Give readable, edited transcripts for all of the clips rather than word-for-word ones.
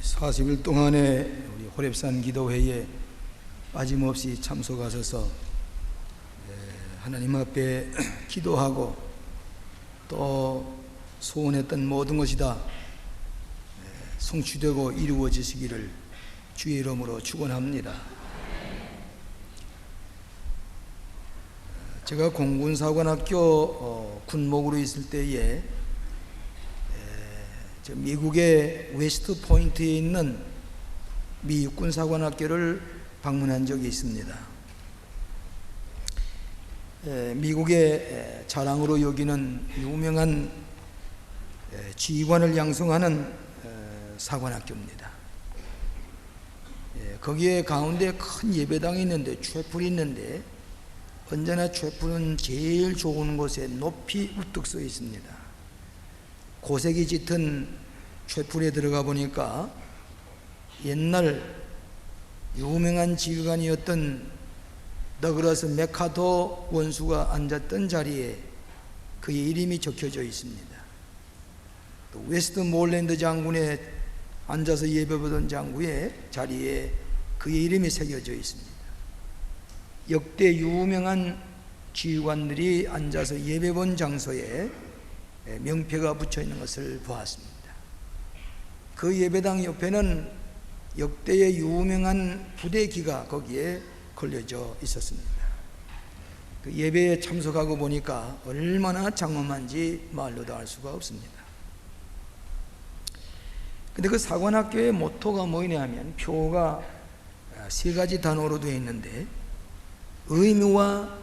40일 동안에 우리 호렙산 기도회에 빠짐없이 참석하셔서 하나님 앞에 기도하고 또 소원했던 모든 것이 다 성취되고 이루어지시기를 주의 이름으로 축원합니다. 제가 공군사관학교 군목으로 있을 때에 미국의 웨스트 포인트에 있는 미 육군사관학교를 방문한 적이 있습니다. 미국의 자랑으로 여기는 유명한 지휘관을 양성하는 사관학교입니다. 거기에 가운데 큰 예배당이 있는데, 촛불이 있는데, 언제나 촛불은 제일 좋은 곳에 높이 우뚝 서 있습니다. 고색이 짙은 촛불에 들어가 보니까 옛날 유명한 지휘관이었던 더글라스 맥카터 원수가 앉았던 자리에 그의 이름이 적혀져 있습니다. 또 웨스트모렐랜드 장군에 앉아서 예배보던 장군의 자리에 그의 이름이 새겨져 있습니다. 역대 유명한 지휘관들이 앉아서 예배본 장소에 명패가 붙여 있는 것을 보았습니다. 그 예배당 옆에는 역대의 유명한 부대기가 거기에 걸려져 있었습니다. 그 예배에 참석하고 보니까 얼마나 장엄한지 말로도 알 수가 없습니다. 근데 그 사관학교의 모토가 뭐냐면 표가 세 가지 단어로 되어 있는데 의무와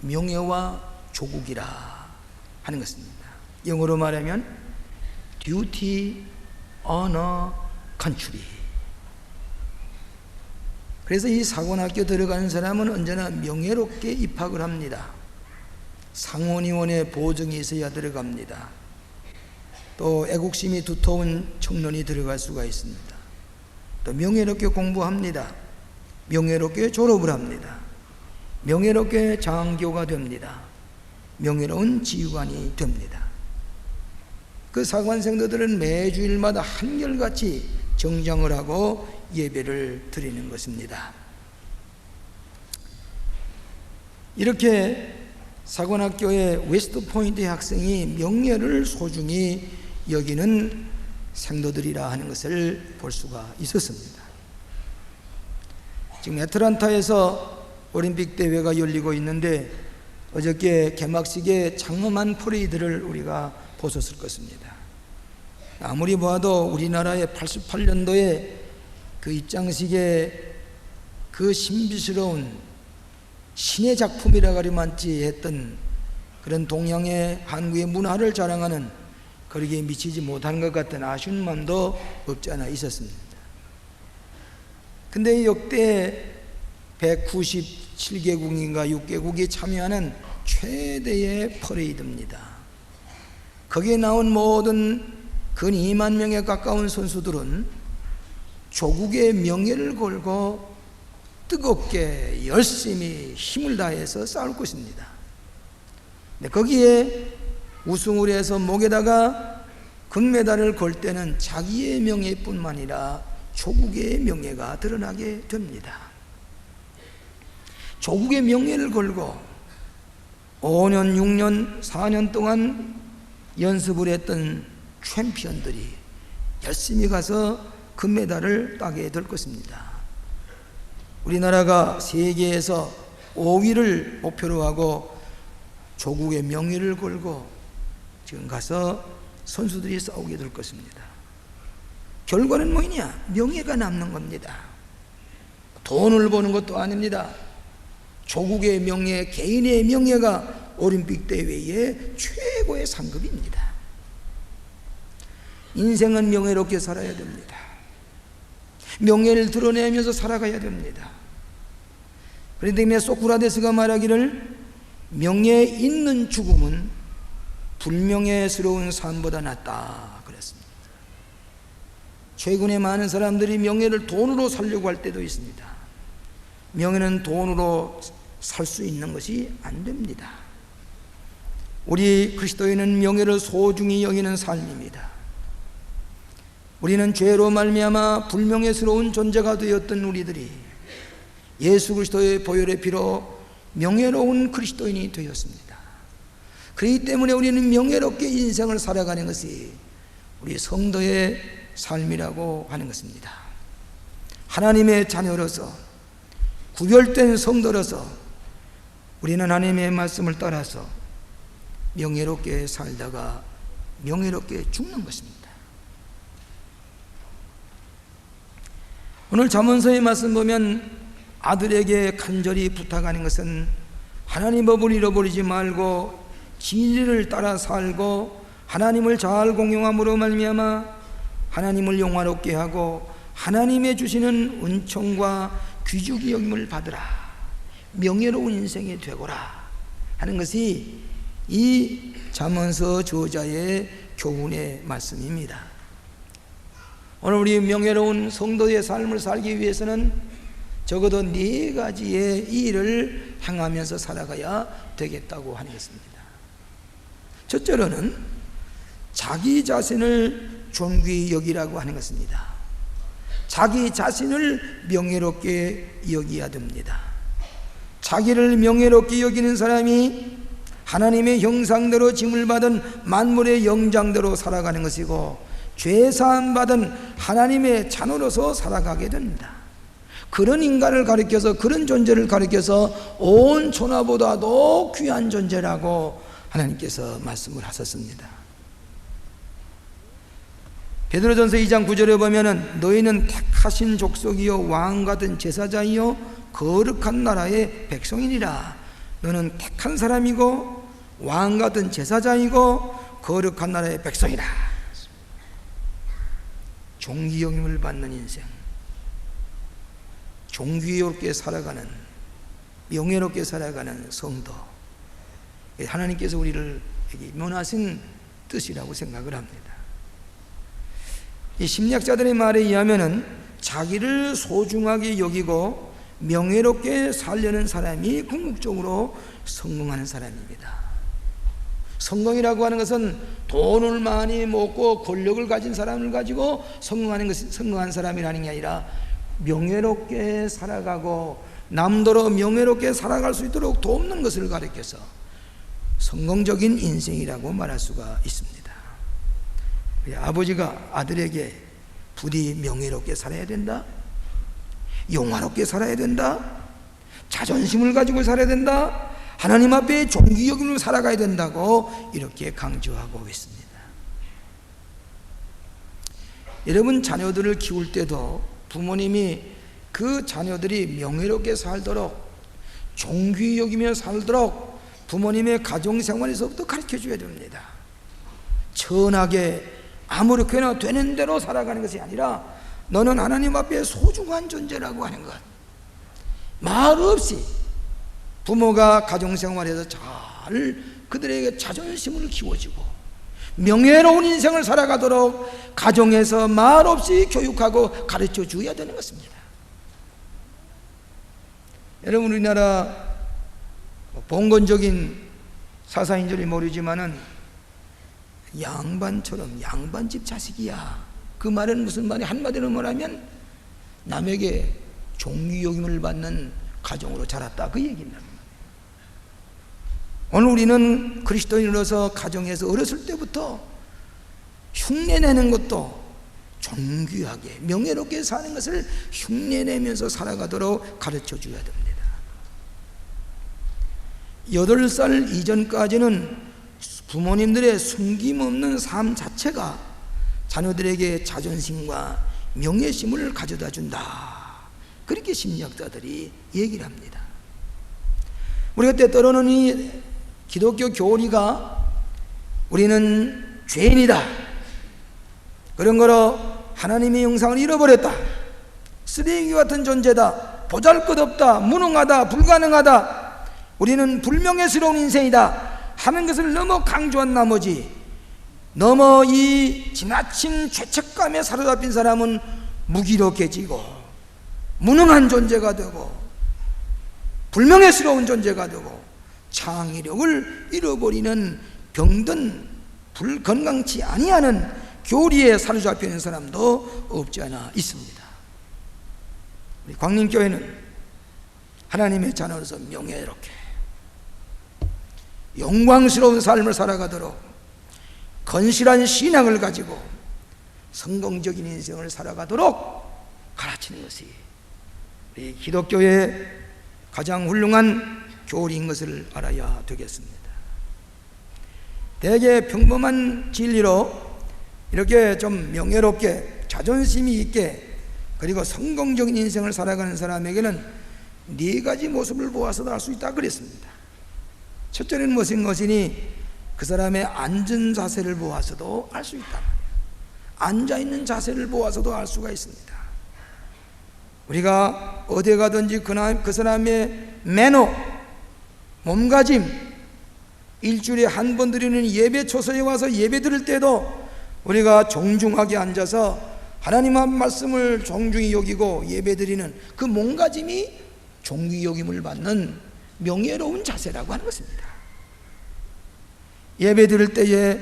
명예와 조국이라 하는 것입니다. 영어로 말하면 duty, honor, country. 그래서 이 사관학교 들어가는 사람은 언제나 명예롭게 입학을 합니다. 상원의원의 보증이 있어야 들어갑니다. 또 애국심이 두터운 청년이 들어갈 수가 있습니다. 또 명예롭게 공부합니다. 명예롭게 졸업을 합니다. 명예롭게 장교가 됩니다. 명예로운 지휘관이 됩니다. 그 사관생도들은 매주일마다 한결같이 정장을 하고 예배를 드리는 것입니다. 이렇게 사관학교의 웨스트포인트 학생이 명예를 소중히 여기는 생도들이라 하는 것을 볼 수가 있었습니다. 지금 애틀란타에서 올림픽 대회가 열리고 있는데 어저께 개막식의 장엄한 퍼레이드를 우리가 보셨을 것입니다. 아무리 봐도 우리나라의 88년도에 그 입장식에 그 신비스러운 신의 작품이라 가리만치 했던 그런 동양의 한국의 문화를 자랑하는 거기에 미치지 못한 것 같은 아쉬운 마음도 없지 않아 있었습니다. 근데 역대 197개국인가 6개국이 참여하는 최대의 퍼레이드입니다. 거기에 나온 모든 근 2만 명에 가까운 선수들은 조국의 명예를 걸고 뜨겁게 열심히 힘을 다해서 싸울 것입니다. 거기에 우승을 해서 목에다가 금메달을 걸 때는 자기의 명예뿐만 아니라 조국의 명예가 드러나게 됩니다. 조국의 명예를 걸고 5년, 6년, 4년 동안 연습을 했던 챔피언들이 열심히 가서 금메달을 따게 될 것입니다. 우리나라가 세계에서 5위를 목표로 하고 조국의 명예를 걸고 지금 가서 선수들이 싸우게 될 것입니다. 결과는 뭐냐? 명예가 남는 겁니다. 돈을 버는 것도 아닙니다. 조국의 명예, 개인의 명예가 올림픽 대회의 최고의 상급입니다. 인생은 명예롭게 살아야 됩니다. 명예를 드러내면서 살아가야 됩니다. 그런데 때문에 소크라테스가 말하기를 명예 있는 죽음은 불명예스러운 삶보다 낫다 그랬습니다. 최근에 많은 사람들이 명예를 돈으로 살려고 할 때도 있습니다. 명예는 돈으로 살 수 있는 것이 안 됩니다. 우리 그리스도인은 명예를 소중히 여기는 삶입니다. 우리는 죄로 말미암아 불명예스러운 존재가 되었던 우리들이 예수 그리스도의 보혈의 피로 명예로운 그리스도인이 되었습니다. 그렇기 때문에 우리는 명예롭게 인생을 살아가는 것이 우리 성도의 삶이라고 하는 것입니다. 하나님의 자녀로서, 구별된 성도로서 우리는 하나님의 말씀을 따라서 명예롭게 살다가 명예롭게 죽는 것입니다. 오늘 잠언서의 말씀 보면 아들에게 간절히 부탁하는 것은 하나님 법을 잃어버리지 말고 진리를 따라 살고 하나님을 잘 공경함으로 말미암아 하나님을 영화롭게 하고 하나님의 주시는 은총과 귀중히 여김을 받으라, 명예로운 인생이 되거라 하는 것이 이 잠언서 저자의 교훈의 말씀입니다. 오늘 우리 명예로운 성도의 삶을 살기 위해서는 적어도 4가지의 일을 행하면서 살아가야 되겠다고 하는 것입니다. 첫째로는 자기 자신을 존귀히 여기라고 하는 것입니다. 자기 자신을 명예롭게 여기야 됩니다. 자기를 명예롭게 여기는 사람이 하나님의 형상대로 짐을 받은 만물의 영장대로 살아가는 것이고 죄사함 받은 하나님의 자녀로서 살아가게 됩니다. 그런 인간을 가리켜서, 그런 존재를 가리켜서 온 천하보다도 귀한 존재라고 하나님께서 말씀을 하셨습니다. 베드로전서 2장 9절에 보면은 너희는 택하신 족속이요 왕같은 제사장이요 거룩한 나라의 백성이니라. 너는 택한 사람이고 왕같은 제사장이고 거룩한 나라의 백성이라. 존귀여김을 받는 인생, 존귀롭게 살아가는, 명예롭게 살아가는 성도, 하나님께서 우리를 면하신 뜻이라고 생각을 합니다. 이 심리학자들의 말에 의하면은 자기를 소중하게 여기고 명예롭게 살려는 사람이 궁극적으로 성공하는 사람입니다. 성공이라고 하는 것은 돈을 많이 먹고 권력을 가진 사람을 가지고 성공한 사람이라는 게 아니라 명예롭게 살아가고 남더러 명예롭게 살아갈 수 있도록 돕는 것을 가리켜서 성공적인 인생이라고 말할 수가 있습니다. 아버지가 아들에게 부디 명예롭게 살아야 된다, 영화롭게 살아야 된다, 자존심을 가지고 살아야 된다, 하나님 앞에 존귀 여김으로 살아가야 된다고 이렇게 강조하고 있습니다. 여러분, 자녀들을 키울 때도 부모님이 그 자녀들이 명예롭게 살도록, 존귀 여기며 살도록 부모님의 가정생활에서부터 가르쳐줘야 됩니다. 천하게 아무렇게나 되는 대로 살아가는 것이 아니라 너는 하나님 앞에 소중한 존재라고 하는 것, 말 없이 부모가 가정생활에서 잘 그들에게 자존심을 키워주고 명예로운 인생을 살아가도록 가정에서 말 없이 교육하고 가르쳐 줘야 되는 것입니다. 여러분, 우리나라 봉건적인 사상인지를 모르지만은 양반처럼 양반집 자식이야, 그 말은 무슨 말이, 한마디로 말하면 남에게 존귀 여김을 받는 가정으로 자랐다, 그 얘기입니다. 오늘 우리는 그리스도인으로서 가정에서 어렸을 때부터 흉내내는 것도 존귀하게 명예롭게 사는 것을 흉내내면서 살아가도록 가르쳐 줘야 됩니다. 8살 이전까지는 부모님들의 숨김없는 삶 자체가 자녀들에게 자존심과 명예심을 가져다 준다, 그렇게 심리학자들이 얘기를 합니다. 우리가 때때로는 이 기독교 교리가 우리는 죄인이다, 그런 거로 하나님의 형상을 잃어버렸다, 쓰레기 같은 존재다, 보잘것없다, 무능하다, 불가능하다, 우리는 불명예스러운 인생이다 하는 것을 너무 강조한 나머지 너무 이 지나친 죄책감에 사로잡힌 사람은 무기력해지고 무능한 존재가 되고 불명예스러운 존재가 되고 창의력을 잃어버리는 병든 불건강치 아니하는 교리에 사로잡혀 있는 사람도 없지 않아 있습니다. 우리 광림교회는 하나님의 자녀로서 명예롭게 영광스러운 삶을 살아가도록 건실한 신앙을 가지고 성공적인 인생을 살아가도록 가르치는 것이 우리 기독교의 가장 훌륭한 교리인 것을 알아야 되겠습니다. 대개 평범한 진리로 이렇게 좀 명예롭게 자존심이 있게 그리고 성공적인 인생을 살아가는 사람에게는 네 가지 모습을 보아서도 알 수 있다 그랬습니다. 첫째는 무슨 것이니 그 사람의 앉은 자세를 보아서도 알 수 있다. 앉아있는 자세를 보아서도 알 수가 있습니다. 우리가 어디 가든지 그 사람의 매너, 몸가짐, 일주일에 한 번 드리는 예배 초소에 와서 예배 드릴 때도 우리가 정중하게 앉아서 하나님의 말씀을 정중히 여기고 예배 드리는 그 몸가짐이 존귀 여김을 받는 명예로운 자세라고 하는 것입니다. 예배 드릴 때에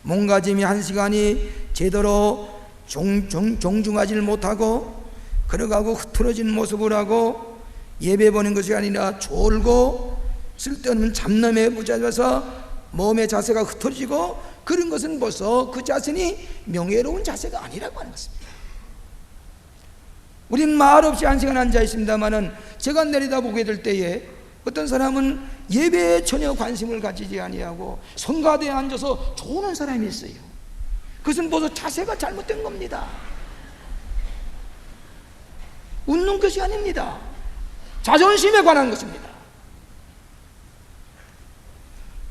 몸가짐이 한 시간이 제대로 정중하지를 못하고 걸어가고 흐트러진 모습을 하고 예배 보는 것이 아니라 졸고 쓸데없는 잡념에 붙잡아서 몸의 자세가 흐트러지고 그런 것은 벌써 그 자신이 명예로운 자세가 아니라고 하는 것입니다. 우리는 말없이 한 시간 앉아 있습니다마는 제가 내려다보게 될 때에 어떤 사람은 예배에 전혀 관심을 가지지 아니하고 성가대에 앉아서 조는 사람이 있어요. 그것은 벌써 자세가 잘못된 겁니다. 웃는 것이 아닙니다. 자존심에 관한 것입니다.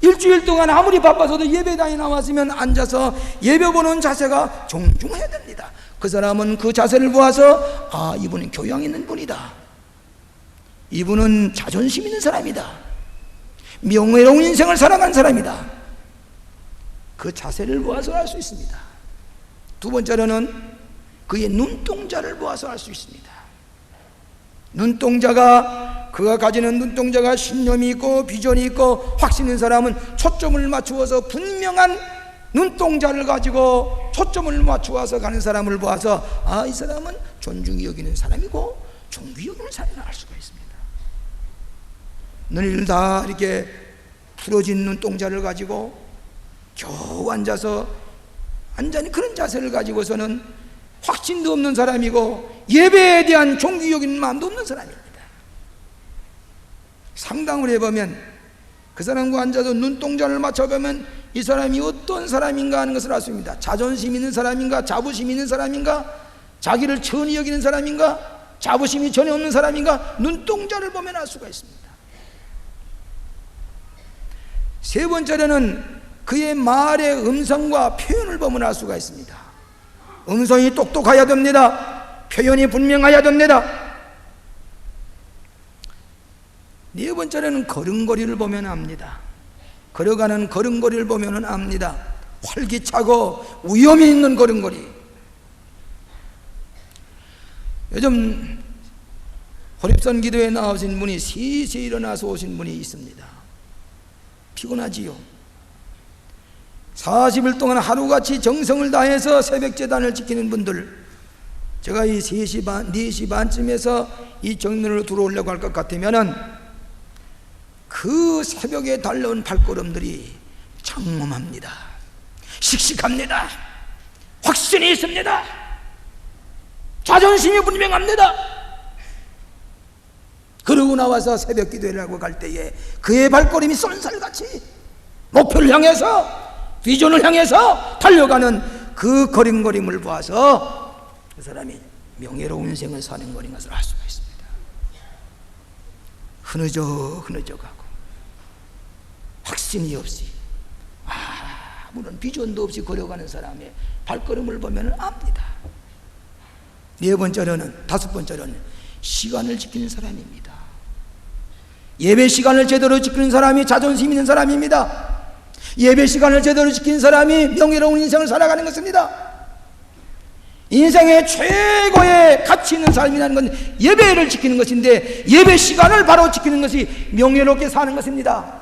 일주일 동안 아무리 바빠서도 예배당에 나왔으면 앉아서 예배 보는 자세가 정중해야 됩니다. 그 사람은 그 자세를 보아서 아, 이분은 교양 있는 분이다. 이분은 자존심 있는 사람이다. 명예로운 인생을 살아간 사람이다. 그 자세를 보아서 알 수 있습니다. 두 번째로는 그의 눈동자를 보아서 알 수 있습니다. 그가 가지는 눈동자가 신념이 있고 비전이 있고 확신 있는 사람은 초점을 맞추어서 분명한 눈동자를 가지고 초점을 맞추어서 가는 사람을 보아서 아, 이 사람은 존중이 여기는 사람이고 존귀 여기는 사람이라 알 수가 있습니다. 늘 다 이렇게 풀어진 눈동자를 가지고 겨우 앉아서 완전히 그런 자세를 가지고서는 확신도 없는 사람이고 예배에 대한 존귀 여기는 마음도 없는 사람입니다. 상담을 해보면 그 사람과 앉아서 눈동자를 맞춰보면 이 사람이 어떤 사람인가 하는 것을 알 수 있습니다. 자존심 있는 사람인가, 자부심 있는 사람인가, 자기를 천히 여기는 사람인가, 자부심이 전혀 없는 사람인가, 눈동자를 보면 알 수가 있습니다. 세 번째로는 그의 말의 음성과 표현을 보면 알 수가 있습니다. 음성이 똑똑해야 됩니다. 표현이 분명해야 됩니다. 네 번째로는 걸음걸이를 보면 압니다. 걸어가는 걸음걸이를 보면 압니다. 활기차고 위험이 있는 걸음걸이. 요즘 호립선 기도에 나오신 분이 3시에 일어나서 오신 분이 있습니다. 피곤하지요. 40일 동안 하루같이 정성을 다해서 새벽 제단을 지키는 분들, 제가 이 3시 반, 4시 반쯤에서 이 정면으로 들어오려고 할 것 같으면은 그 새벽에 달려온 발걸음들이 장엄합니다. 씩씩합니다. 확신이 있습니다. 자존심이 분명합니다. 그러고 나와서 새벽 기도를 하고 갈 때에 그의 발걸음이 쏜살같이 목표를 향해서, 비전을 향해서 달려가는 그 걸음걸음을 보아서 그 사람이 명예로운 인생을 사는 것인 것을 알 수가 있습니다. 흐느적 가고 확신이 없이 아무런 비전도 없이 걸어가는 사람의 발걸음을 보면 압니다. 네 번째로는, 다섯 번째로는 시간을 지키는 사람입니다. 예배 시간을 제대로 지키는 사람이 자존심 있는 사람입니다. 예배 시간을 제대로 지키는 사람이 명예로운 인생을 살아가는 것입니다. 인생의 최고의 가치 있는 삶이라는 건 예배를 지키는 것인데 예배 시간을 바로 지키는 것이 명예롭게 사는 것입니다.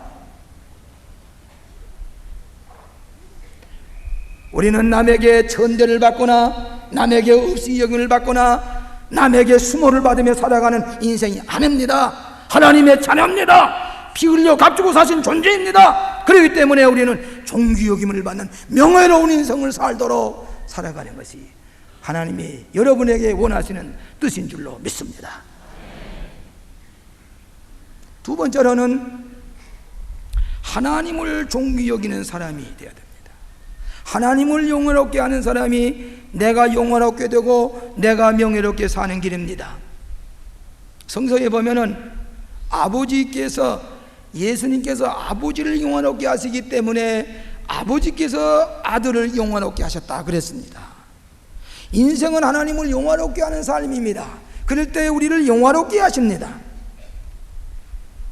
우리는 남에게 천대를 받거나 남에게 없이 여김을 받거나 남에게 수모를 받으며 살아가는 인생이 아닙니다. 하나님의 자녀입니다. 피 흘려 값주고 사신 존재입니다. 그렇기 때문에 우리는 존귀 여김을 받는 명예로운 인생을 살도록 살아가는 것이 하나님이 여러분에게 원하시는 뜻인 줄로 믿습니다. 두 번째로는 하나님을 존귀 여기는 사람이 되어야 됩니다. 하나님을 영원롭게 하는 사람이 내가 영원롭게 되고 내가 명예롭게 사는 길입니다. 성서에 보면은 예수님께서 아버지를 영원롭게 하시기 때문에 아버지께서 아들을 영원롭게 하셨다 그랬습니다. 인생은 하나님을 영원롭게 하는 삶입니다. 그럴 때 우리를 영원롭게 하십니다.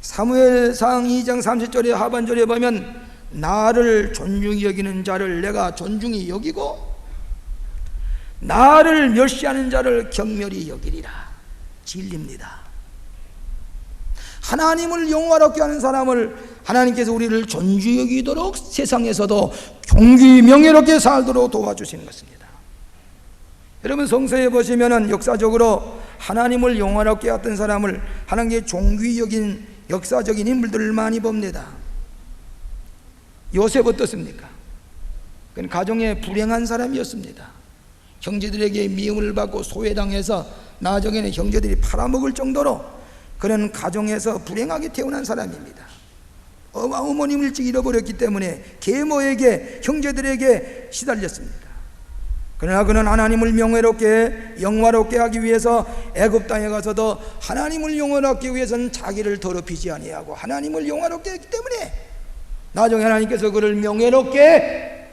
사무엘상 2장 30절의 하반절에 보면 나를 존중히 여기는 자를 내가 존중히 여기고 나를 멸시하는 자를 경멸히 여기리라. 진리입니다. 하나님을 영화롭게 하는 사람을 하나님께서 우리를 존중히 여기도록 세상에서도 존귀 명예롭게 살도록 도와주시는 것입니다. 여러분 성서에 보시면은 역사적으로 하나님을 영화롭게 했던 사람을 하나님께 존귀히 여긴 역사적인 인물들을 많이 봅니다. 요셉 어떻습니까? 그는 가정에 불행한 사람이었습니다. 형제들에게 미움을 받고 소외당해서 나중에는 형제들이 팔아먹을 정도로 그런 가정에서 불행하게 태어난 사람입니다. 어머님을 일찍 잃어버렸기 때문에 계모에게 형제들에게 시달렸습니다. 그러나 그는 하나님을 명예롭게 영화롭게 하기 위해서 애굽 땅에 가서도 하나님을 영화롭게 위해서는 자기를 더럽히지 아니하고 하나님을 영화롭게 했기 때문에 나중에 하나님께서 그를 명예롭게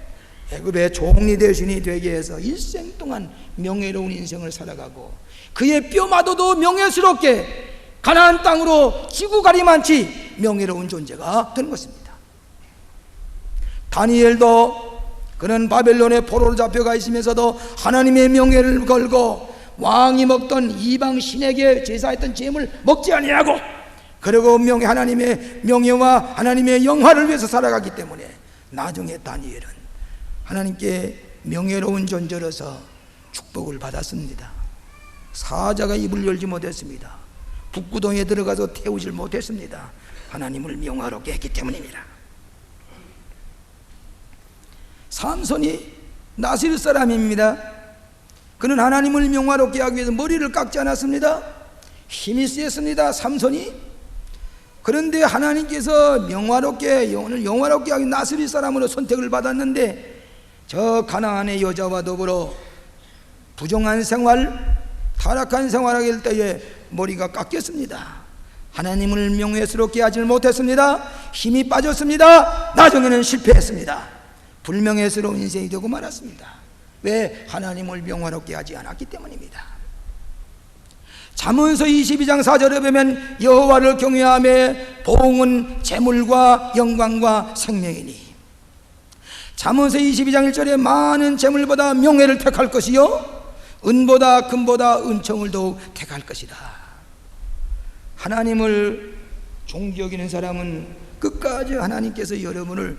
애굽의 종이 대신이 되게 해서 일생 동안 명예로운 인생을 살아가고 그의 뼈마저도 명예스럽게 가나안 땅으로 지구가리만치 명예로운 존재가 된 것입니다. 다니엘도 그는 바벨론의 포로로 잡혀가 있으면서도 하나님의 명예를 걸고 왕이 먹던 이방 신에게 제사했던 재물 먹지 아니하고 그리고 하나님의 명예와 하나님의 영화를 위해서 살아가기 때문에 나중에 다니엘은 하나님께 명예로운 존재로서 축복을 받았습니다. 사자가 입을 열지 못했습니다. 북구동에 들어가서 태우질 못했습니다. 하나님을 명화롭게 했기 때문입니다. 삼손이 나실 사람입니다. 그는 하나님을 명화롭게 하기 위해서 머리를 깎지 않았습니다. 힘이 세습니다. 삼손이. 그런데 하나님께서 영화롭게 하기 나스리 사람으로 선택을 받았는데 저 가나안의 여자와 더불어 부정한 생활, 타락한 생활을 할 때에 머리가 깎였습니다. 하나님을 명예스럽게 하지 못했습니다. 힘이 빠졌습니다. 나중에는 실패했습니다. 불명예스러운 인생이 되고 말았습니다. 왜? 하나님을 명화롭게 하지 않았기 때문입니다. 잠언서 22장 4절에 보면 여호와를 경외하며 보응은 재물과 영광과 생명이니 잠언서 22장 1절에 많은 재물보다 명예를 택할 것이요 은보다 금보다 은총을 더욱 택할 것이다. 하나님을 존귀 여기는 사람은 끝까지 하나님께서 여러분을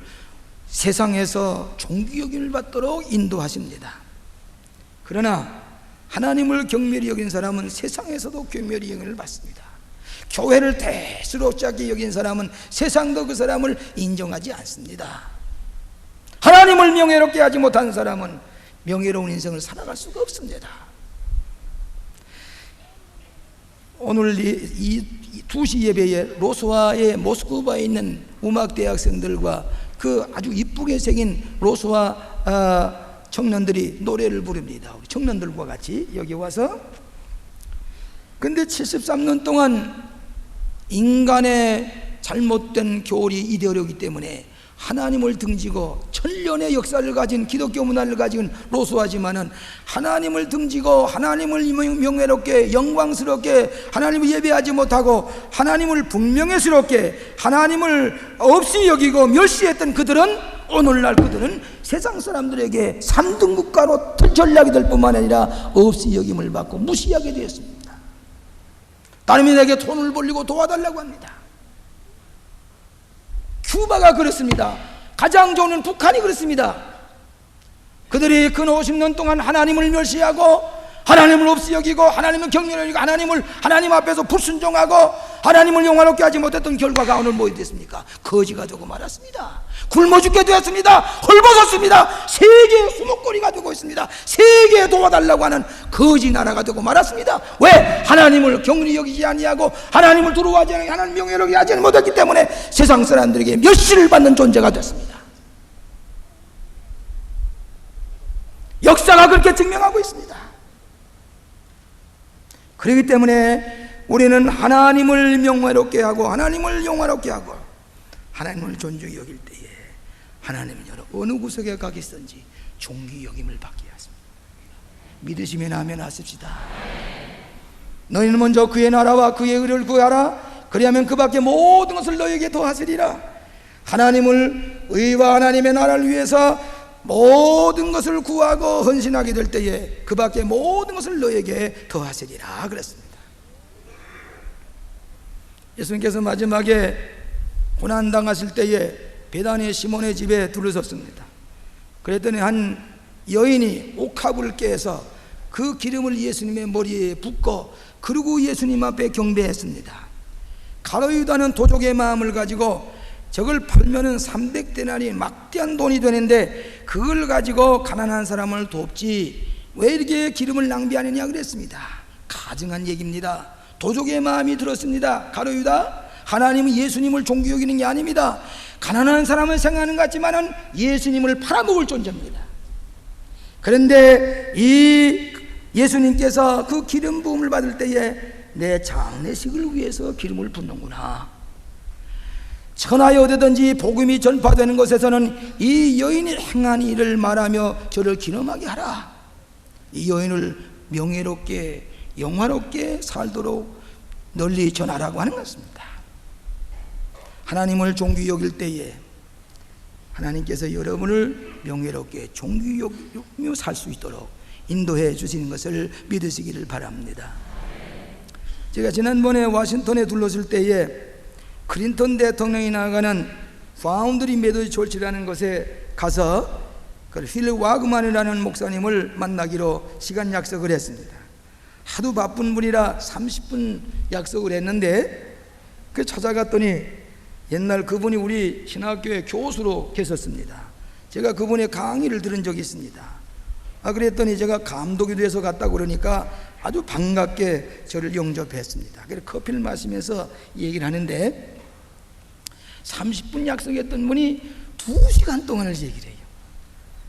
세상에서 존귀 여김을 받도록 인도하십니다. 그러나 하나님을 경멸히 여긴 사람은 세상에서도 경멸히 여김을 받습니다. 교회를 대수롭지 않게 여긴 사람은 세상도 그 사람을 인정하지 않습니다. 하나님을 명예롭게 하지 못한 사람은 명예로운 인생을 살아갈 수가 없습니다. 오늘 이 2시 예배에 로스와의 모스크바에 있는 음악대학생들과 그 아주 이쁘게 생긴 로스와 청년들이 노래를 부릅니다. 우리 청년들과 같이 여기 와서. 근데 73년 동안 인간의 잘못된 교리 이데올로기 때문에 하나님을 등지고 천년의 역사를 가진 기독교 문화를 가진 로스와지만은 하나님을 등지고 하나님을 명예롭게 영광스럽게 하나님을 예배하지 못하고 하나님을 분명해스럽게 하나님을 없이 여기고 멸시했던 그들은 오늘날 그들은 세상 사람들에게 3등 국가로 전락이 될 뿐만 아니라 없이 여김을 받고 무시하게 되었습니다. 다름이에게 돈을 벌리고 도와달라고 합니다. 큐바가 그렇습니다. 가장 좋은 북한이 그렇습니다. 그들이 그 50년 동안 하나님을 멸시하고 하나님을 없이 여기고 하나님을 경멸히 여기고 하나님 앞에서 불순종하고 하나님을 영화롭게 하지 못했던 결과가 오늘 뭐가 됐습니까? 거지가 되고 말았습니다. 굶어 죽게 되었습니다. 헐벗었습니다. 세계의 수목거리가 되고 있습니다. 세계에 도와달라고 하는 거지 나라가 되고 말았습니다. 왜? 하나님을 경륜히 여기지 아니하고 하나님을 두려워하지 않고 하나님 명예롭게 하지 못했기 때문에 세상 사람들에게 멸시를 받는 존재가 됐습니다. 역사가 그렇게 증명하고 있습니다. 그렇기 때문에 우리는 하나님을 명예롭게 하고 하나님을 영화롭게 하고 하나님을 존중히 여길 때에 하나님은 어느 구석에 가 계시든지 존귀 여김을 받게 하십니다. 믿으시면 아멘 하십시다. 너희는 먼저 그의 나라와 그의 의를 구하라. 그리하면 그 밖에 모든 것을 너희에게 더하시리라. 하나님을 의와 하나님의 나라를 위해서 모든 것을 구하고 헌신하게 될 때에 그 밖에 모든 것을 너에게 더하시리라 그랬습니다. 예수님께서 마지막에 고난당하실 때에 베다니 시몬의 집에 들어섰습니다. 그랬더니 한 여인이 옥합을 깨서 그 기름을 예수님의 머리에 붓고 그리고 예수님 앞에 경배했습니다. 가룟 유다는 도적의 마음을 가지고 저걸 팔면은 300데나리 막대한 돈이 되는데 그걸 가지고 가난한 사람을 돕지 왜 이렇게 기름을 낭비하느냐 그랬습니다. 가증한 얘기입니다. 도적의 마음이 들었습니다. 가룟 유다, 하나님은 예수님을 존귀 여기는 게 아닙니다. 가난한 사람을 생각하는 것 같지만은 예수님을 팔아먹을 존재입니다. 그런데 이 예수님께서 그 기름 부음을 받을 때에 내 장례식을 위해서 기름을 붓는구나. 천하에 어디든지 복음이 전파되는 곳에서는 이 여인이 행한 일을 말하며 저를 기념하게 하라. 이 여인을 명예롭게 영화롭게 살도록 널리 전하라고 하는 것입니다. 하나님을 존귀 여길 때에 하나님께서 여러분을 명예롭게 존귀 여기며 살 수 있도록 인도해 주시는 것을 믿으시기를 바랍니다. 제가 지난번에 워싱턴에 둘렀을 때에 클린턴 대통령이 나가는 파운드리 메더리스트 졸치라는 곳에 가서 그 필 와그만이라는 목사님을 만나기로 시간 약속을 했습니다. 하도 바쁜 분이라 30분 약속을 했는데 그 찾아갔더니 옛날 그분이 우리 신학교의 교수로 계셨습니다. 제가 그분의 강의를 들은 적이 있습니다. 그랬더니 제가 감독이 돼서 갔다고 그러니까 아주 반갑게 저를 영접했습니다. 그래서 커피를 마시면서 얘기를 하는데 30분 약속했던 분이 2시간 동안을 얘기를 해요.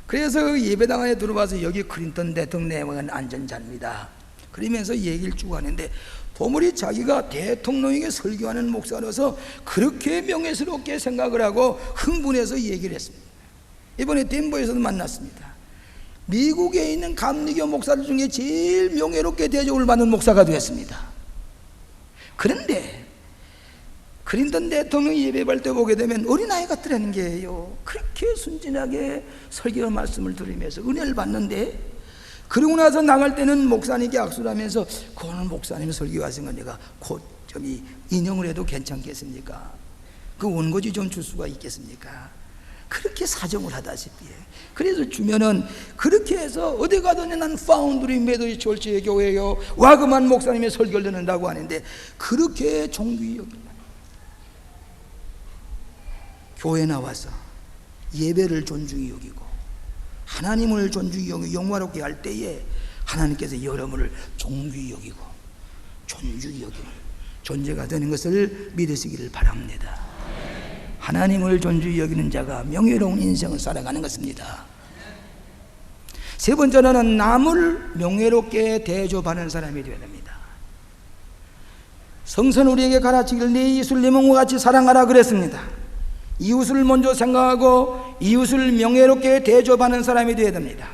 그래서 예배당 안에 들어와서 여기 클린턴 대통령은 안전자입니다. 그러면서 얘기를 쭉 하는데 도무리 자기가 대통령에게 설교하는 목사로서 그렇게 명예스럽게 생각을 하고 흥분해서 얘기를 했습니다. 이번에 덴버에서도 만났습니다. 미국에 있는 감리교 목사들 중에 제일 명예롭게 대접을 받는 목사가 되었습니다. 그런데 클린턴 대통령 예배할 때 보게 되면 어린아이 같더라는 게요. 그렇게 순진하게 설교 말씀을 들으면서 은혜를 받는데 그러고 나서 나갈 때는 목사님께 악수를 하면서 그거는 목사님 설교하신 건 내가 곧 저기 인용을 해도 괜찮겠습니까? 그 원고지 좀 줄 수가 있겠습니까? 그렇게 사정을 하다시피 그래서 주면은 그렇게 해서 어디 가더니 난 파운드리 메더리스트 졸지의 교회요 와그만 목사님의 설교를 듣는다고 하는데 그렇게 존귀 여깁니다. 교회 나와서 예배를 존중히 여기고 하나님을 존중히 여기고 영화롭게 할 때에 하나님께서 여러분을 존귀히 여기고 존중히 여기는 존재가 되는 것을 믿으시기를 바랍니다. 하나님을 존중히 여기는 자가 명예로운 인생을 살아가는 것입니다. 세 번째로는 남을 명예롭게 대접하는 사람이 되어야 됩니다. 성선 우리에게 가르치길 네 이웃을 네 몸과 같이 사랑하라 그랬습니다. 이웃을 먼저 생각하고 이웃을 명예롭게 대접하는 사람이 되어야 됩니다.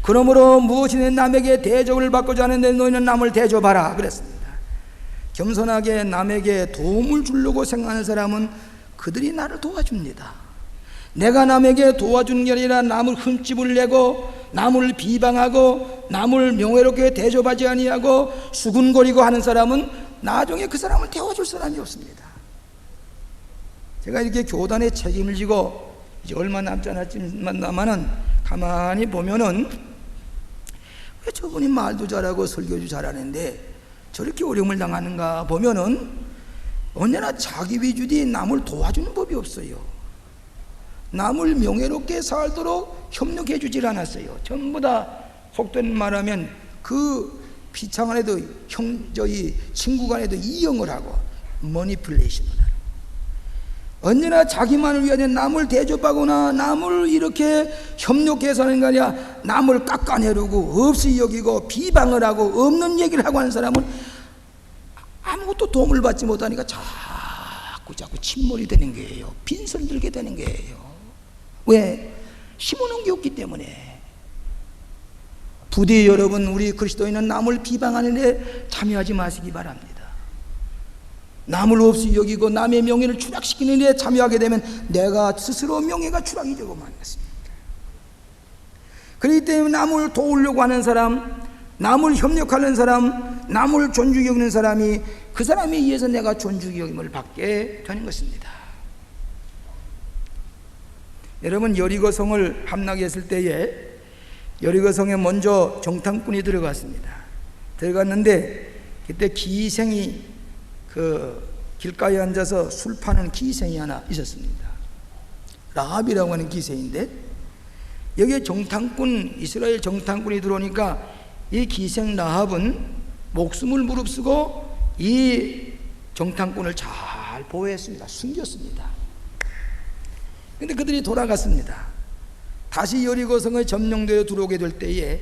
그러므로 무엇이든 남에게 대접을 받고자 하는데 너희는 남을 대접하라 그랬습니다. 겸손하게 남에게 도움을 주려고 생각하는 사람은 그들이 나를 도와줍니다. 내가 남에게 도와주는 게 아니라 남을 흠집을 내고 남을 비방하고 남을 명예롭게 대접하지 아니하고 수군거리고 하는 사람은 나중에 그 사람을 태워줄 사람이 없습니다. 제가 이렇게 교단의 책임을 지고 이제 얼마 남지 않았지만은 가만히 보면은 왜 저분이 말도 잘하고 설교도 잘하는데 저렇게 어려움을 당하는가 보면은 언제나 자기 위주지 남을 도와주는 법이 없어요. 남을 명예롭게 살도록 협력해 주질 않았어요. 전부 다 속된 말하면 그 피창 안에도 저희 친구 간에도 이용을 하고 머니플레이션을 하고 언제나 자기만을 위하여 남을 대접하거나 남을 이렇게 협력해서 하는 게 아니라 남을 깎아내리고 없이 여기고 비방을 하고 없는 얘기를 하고 하는 사람은 아무것도 도움을 받지 못하니까 자꾸 침몰이 되는 거예요. 빈손 들게 되는 거예요. 왜? 심어놓은 게 없기 때문에. 부디 여러분, 우리 그리스도인은 남을 비방하는 데 참여하지 마시기 바랍니다. 남을 없이 여기고 남의 명예를 추락시키는 데 참여하게 되면 내가 스스로 명예가 추락이 되고 말겠습니다. 그렇기 때문에 남을 도우려고 하는 사람, 남을 협력하는 사람, 남을 존중히 여기는 사람이 그 사람에 의해서 내가 존중히 여김을 받게 되는 것입니다. 여러분, 여리고성을 함락했을 때에 여리고성에 먼저 정탐꾼이 들어갔습니다. 들어갔는데 그때 기생이 그 길가에 앉아서 술 파는 기생이 하나 있었습니다. 라합이라고 하는 기생인데 여기에 이스라엘 정탐꾼이 들어오니까 이 기생 라합은 목숨을 무릅쓰고 이 정탐꾼을 잘 보호했습니다. 숨겼습니다. 근데 그들이 돌아갔습니다. 다시 여리고성에 점령되어 들어오게 될 때에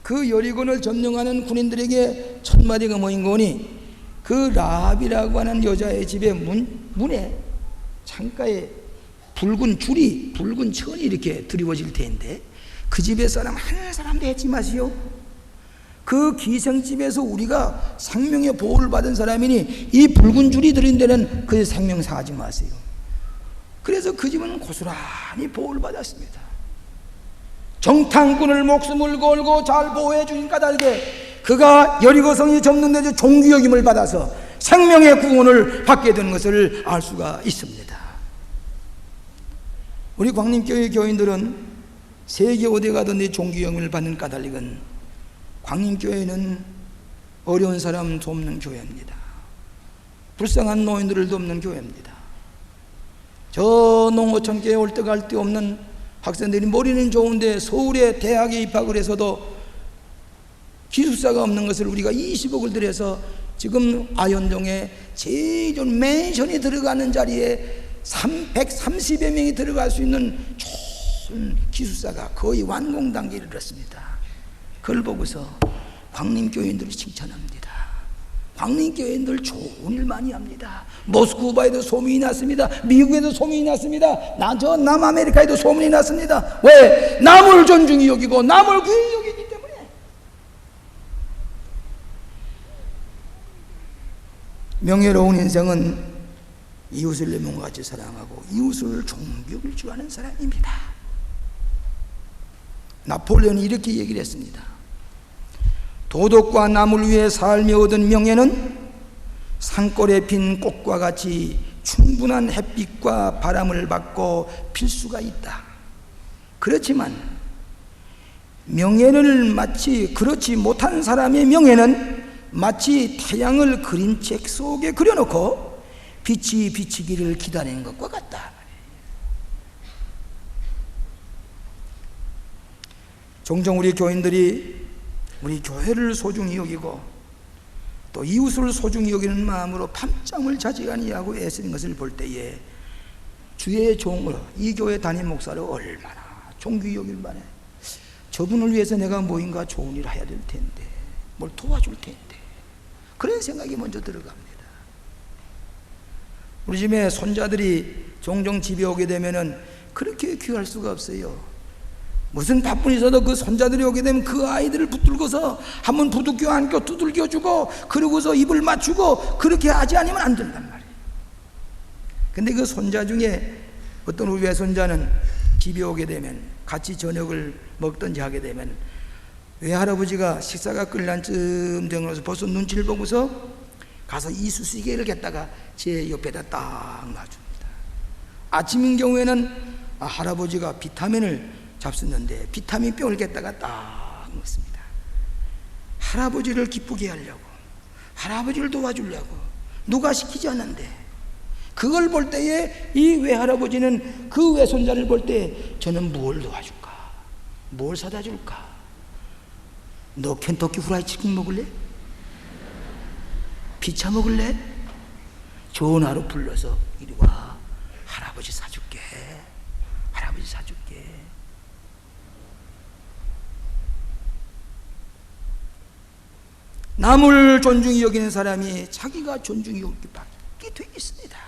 그 여리고를 점령하는 군인들에게 첫 마디가 뭐인 거니 그 라합이라고 하는 여자의 집의 문에 창가에 붉은 천이 이렇게 드리워질 텐데 그 집의 사람 한 사람도 해치 마시오. 그 기생집에서 우리가 생명의 보호를 받은 사람이니 이 붉은 줄이 들인 데는 그 생명 상하지 마세요. 그래서 그 집은 고스란히 보호를 받았습니다. 정탐꾼을 목숨을 걸고 잘 보호해 주신 까닭에 그가 여리고성이 점령되어 종기 여김을 받아서 생명의 구원을 받게 되는 것을 알 수가 있습니다. 우리 광림교회 교인들은 세계 어디 가든지 종기 여김을 받는 까닭은 광림교회는 어려운 사람 돕는 교회입니다. 불쌍한 노인들을 돕는 교회입니다. 저 농어촌교회 올 때 갈 데 없는 학생들이 머리는 좋은데 서울에 대학에 입학을 해서도 기숙사가 없는 것을 우리가 20억을 들여서 지금 아현동에 제일 좋은 맨션이 들어가는 자리에 130여 명이 들어갈 수 있는 좋은 기숙사가 거의 완공 단계에 이르렀습니다. 그걸 보고서 광림교인들이 칭찬합니다. 광림교인들 좋은 일 많이 합니다. 모스크바에도 소문이 났습니다. 미국에도 소문이 났습니다. 저 남아메리카에도 소문이 났습니다. 왜? 남을 존중히 여기고 남을 귀히 여기기 때문에. 명예로운 인생은 이웃을 내 몸과 같이 사랑하고 이웃을 존경을 주하는 사람입니다. 나폴레온이 이렇게 얘기를 했습니다. 도덕과 남을 위해 삶에 얻은 명예는 산골에 핀 꽃과 같이 충분한 햇빛과 바람을 받고 필 수가 있다. 그렇지만 명예를 마치 그렇지 못한 사람의 명예는 마치 태양을 그림책 속에 그려놓고 빛이 비치기를 기다리는 것과 같다. 종종 우리 교인들이 우리 교회를 소중히 여기고 또 이웃을 소중히 여기는 마음으로 밤잠을 자지 아니하고 애쓰는 것을 볼 때에 주의 종으로 이 교회 담임 목사로 얼마나 존귀 여길 만해. 저분을 위해서 내가 뭐인가 좋은 일을 해야 될 텐데, 뭘 도와줄 텐데, 그런 생각이 먼저 들어갑니다. 우리 집에 손자들이 종종 집에 오게 되면은 그렇게 귀할 수가 없어요. 무슨 바쁜 있어도 그 손자들이 오게 되면 그 아이들을 붙들고서 한번 부둥켜 안고 두들겨 주고 그러고서 입을 맞추고 그렇게 하지 않으면 안 된단 말이에요. 근데 그 손자 중에 어떤 우리 외손자는 집에 오게 되면 같이 저녁을 먹든지 하게 되면 외할아버지가 식사가 끝난 쯤 되면서 벌써 눈치를 보고서 가서 이쑤시개를 갖다가 제 옆에다 딱 놔줍니다. 아침인 경우에는 할아버지가 비타민을 잡수는데 비타민병을 깼다가 딱 먹습니다. 할아버지를 기쁘게 하려고, 할아버지를 도와주려고 누가 시키지 않는데, 그걸 볼 때에 이 외할아버지는 그 외손자를 볼 때 저는 뭘 도와줄까? 뭘 사다 줄까? 너 켄터키 후라이 치킨 먹을래? 피자 먹을래? 전화로 불러서 이리 와, 할아버지 사줄게, 할아버지 사줄게. 남을 존중히 여기는 사람이 자기가 존중히 여기게 되어 있습니다.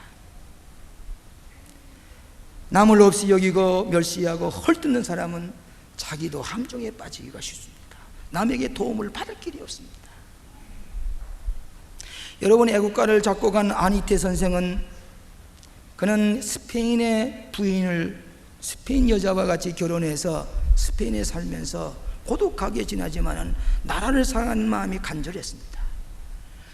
남을 없이 여기고 멸시하고 헐뜯는 사람은 자기도 함정에 빠지기가 쉽습니다. 남에게 도움을 받을 길이 없습니다. 여러분, 애국가를 작곡한 아니테 선생은, 그는 스페인의 부인을 스페인 여자와 같이 결혼해서 스페인에 살면서 고독하게 지나지만은 나라를 사랑하는 마음이 간절했습니다.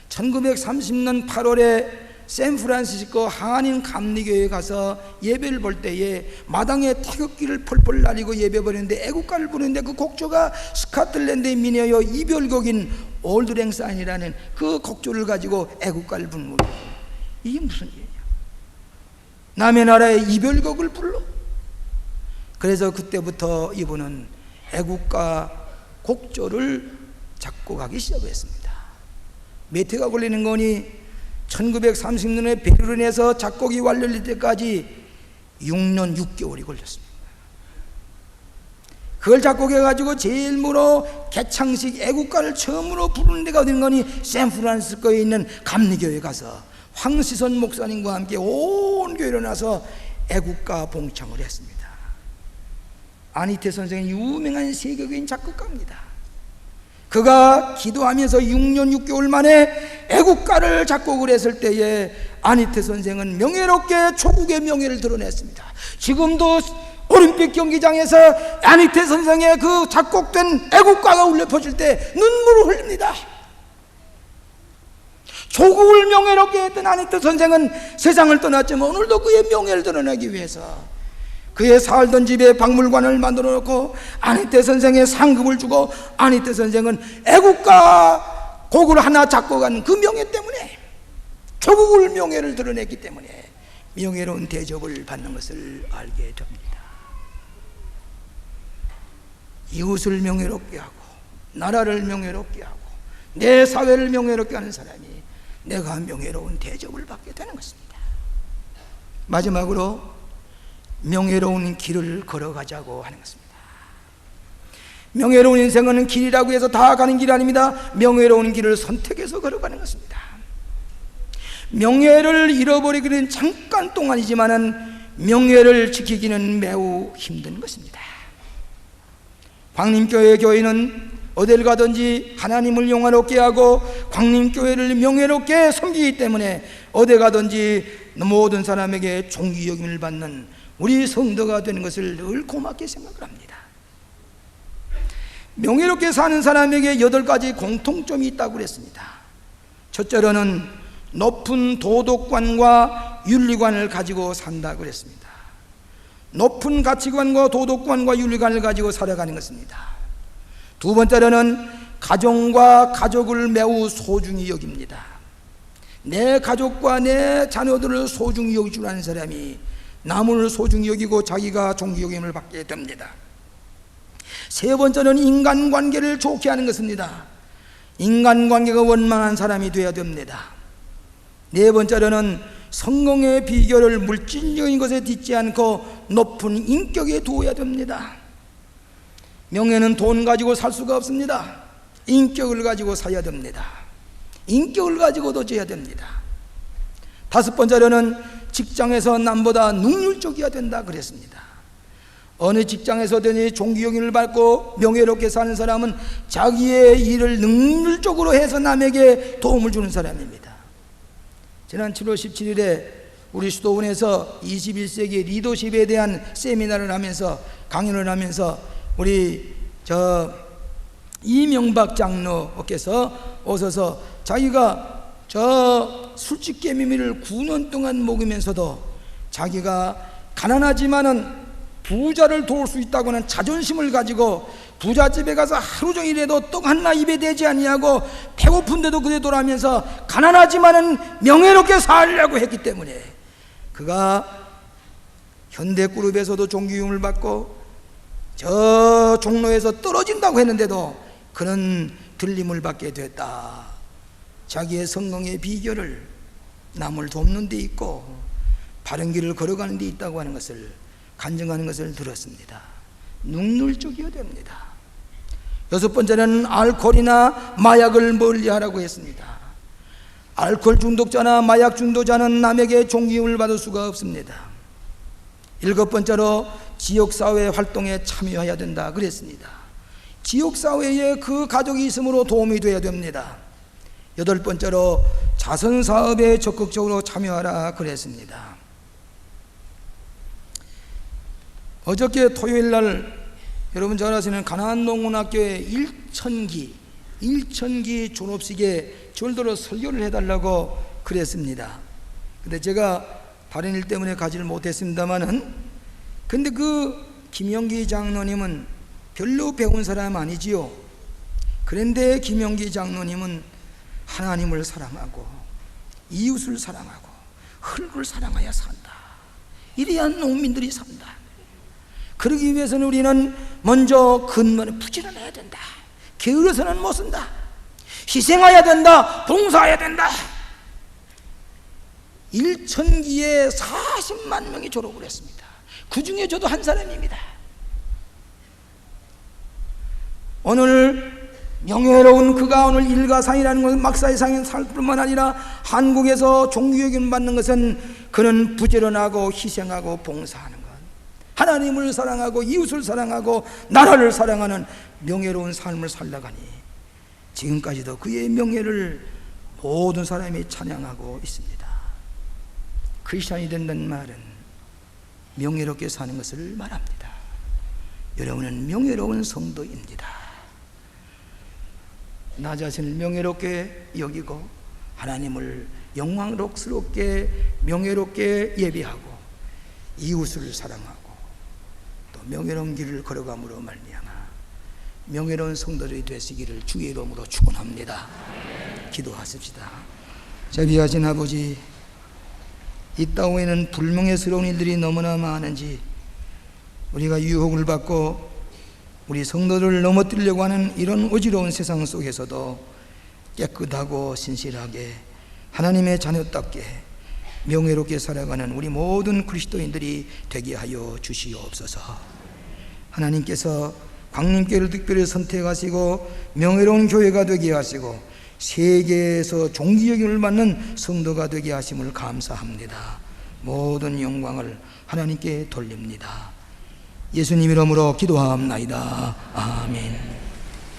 1930년 8월에 샌프란시스코 한인 감리교회에 가서 예배를 볼 때에 마당에 태극기를 펄펄 날리고 예배 버리는데 애국가를 부르는데 그 곡조가 스코틀랜드의 민요요 이별곡인 올드랭사인이라는 그 곡조를 가지고 애국가를 부르는 거예요. 이게 무슨 일이냐? 남의 나라의 이별곡을 불러? 그래서 그때부터 이분은 애국가 곡조를 작곡하기 시작했습니다. 몇 해가 걸리는 거니 1930년에 베를린에서 작곡이 완료될 때까지 6년 6개월이 걸렸습니다. 그걸 작곡해가지고 제일 먼저 개창식 애국가를 처음으로 부르는 데가 어딘 거니 샌프란시스코에 있는 감리교회에 가서 황시선 목사님과 함께 온 교회로 나서 애국가 봉창을 했습니다. 아니테 선생은 유명한 세계적인 작곡가입니다. 그가 기도하면서 6년 6개월 만에 애국가를 작곡을 했을 때에 아니테 선생은 명예롭게 조국의 명예를 드러냈습니다. 지금도 올림픽 경기장에서 아니테 선생의 그 작곡된 애국가가 울려 퍼질 때 눈물을 흘립니다. 조국을 명예롭게 했던 아니테 선생은 세상을 떠났지만 오늘도 그의 명예를 드러내기 위해서 그의 살던 집에 박물관을 만들어 놓고 아니테 선생의 상급을 주고, 아니테 선생은 애국가 곡을 하나 작곡한 그 명예 때문에, 조국을 명예를 드러냈기 때문에 명예로운 대접을 받는 것을 알게 됩니다. 이웃을 명예롭게 하고 나라를 명예롭게 하고 내 사회를 명예롭게 하는 사람이 내가 명예로운 대접을 받게 되는 것입니다. 마지막으로 명예로운 길을 걸어가자고 하는 것입니다. 명예로운 인생은 길이라고 해서 다 가는 길이 아닙니다. 명예로운 길을 선택해서 걸어가는 것입니다. 명예를 잃어버리기는 잠깐 동안이지만은 명예를 지키기는 매우 힘든 것입니다. 광림교회 교인은 어딜 가든지 하나님을 영화롭게 하고 광림교회를 명예롭게 섬기기 때문에 어디 가든지 모든 사람에게 존귀 여김을 받는 우리 성도가 되는 것을 늘 고맙게 생각을 합니다. 명예롭게 사는 사람에게 8가지 공통점이 있다고 그랬습니다. 첫째로는 높은 도덕관과 윤리관을 가지고 산다고 그랬습니다. 높은 가치관과 도덕관과 윤리관을 가지고 살아가는 것입니다. 두 번째로는 가정과 가족을 매우 소중히 여깁니다. 내 가족과 내 자녀들을 소중히 여길 줄 아는 사람이 남을 소중히 여기고 자기가 존귀 여김을 받게 됩니다. 세 번째는 인간관계를 좋게 하는 것입니다. 인간관계가 원만한 사람이 되어야 됩니다. 네 번째로는 성공의 비결을 물질적인 것에 딛지 않고 높은 인격에 두어야 됩니다. 명예는 돈 가지고 살 수가 없습니다. 인격을 가지고 사야 됩니다. 인격을 가지고도 져야 됩니다. 다섯 번째로는 직장에서 남보다 능률적이어야 된다 그랬습니다. 어느 직장에서든지 존귀 여김을 받고 명예롭게 사는 사람은 자기의 일을 능률적으로 해서 남에게 도움을 주는 사람입니다. 지난 7월 17일에 우리 수도원에서 21세기 리더십에 대한 세미나를 하면서 강연을 하면서 우리 이명박 장로께서 오셔서 자기가 술집 개미미를 9년 동안 먹으면서도 자기가 가난하지만은 부자를 도울 수 있다고 하는 자존심을 가지고 부잣집에 가서 하루 종일해도 떡 하나 입에 대지 아니하고 배고픈데도 그대도라면서 가난하지만은 명예롭게 살려고 했기 때문에 그가 현대그룹에서도 종기임을 받고 저 종로에서 떨어진다고 했는데도 그는 들림을 받게 됐다. 자기의 성공의 비결을 남을 돕는 데 있고 바른 길을 걸어가는 데 있다고 하는 것을 간증하는 것을 들었습니다. 눈물적이어야 됩니다. 여섯 번째는 알코올이나 마약을 멀리하라고 했습니다. 알코올 중독자나 마약 중독자는 남에게 존경을 받을 수가 없습니다. 일곱 번째로 지역사회 활동에 참여해야 된다 그랬습니다. 지역사회에 그 가족이 있으므로 도움이 되어야 됩니다. 여덟 번째로 자선사업에 적극적으로 참여하라 그랬습니다. 어저께 토요일 날 여러분 잘 아시는 가나안농문학교의 1천기 졸업식에 절도로 설교를 해달라고 그랬습니다. 근데 제가 다른 일 때문에 가지를 못했습니다만은 근데 그 김영기 장로님은 별로 배운 사람 아니지요. 그런데 김영기 장로님은 하나님을 사랑하고 이웃을 사랑하고 흙을 사랑하여 산다. 이래야 농민들이 산다. 그러기 위해서는 우리는 먼저 근본에 부지런해야 된다. 게으르서는 못 쓴다. 희생해야 된다. 봉사해야 된다. 1천기에 40만 명이 졸업을 했습니다. 그 중에 저도 한 사람입니다. 오늘 명예로운 그가 오늘 일가상이라는 것은 막사의 상인 살 뿐만 아니라 한국에서 종교교육을 받는 것은 그는 부지런하고 희생하고 봉사하는 것, 하나님을 사랑하고 이웃을 사랑하고 나라를 사랑하는 명예로운 삶을 살다가니 지금까지도 그의 명예를 모든 사람이 찬양하고 있습니다. 크리스찬이 된다는 말은 명예롭게 사는 것을 말합니다. 여러분은 명예로운 성도입니다. 나 자신을 명예롭게 여기고 하나님을 영광스럽게 명예롭게 예배하고 이웃을 사랑하고 또 명예로운 길을 걸어감으로 말미암아 명예로운 성도들이 되시기를 주의 이름으로 축원합니다. 기도하십시다. 자비하신 아버지, 이 땅에는 불명예스러운 일들이 너무나 많은지 우리가 유혹을 받고 우리 성도들을 넘어뜨리려고 하는 이런 어지러운 세상 속에서도 깨끗하고 신실하게 하나님의 자녀답게 명예롭게 살아가는 우리 모든 그리스도인들이 되게 하여 주시옵소서. 하나님께서 광림교회를 특별히 선택하시고 명예로운 교회가 되게 하시고 세계에서 존귀여김을 받는 성도가 되게 하심을 감사합니다. 모든 영광을 하나님께 돌립니다. 예수님 이름으로 기도하옵나이다. 아멘.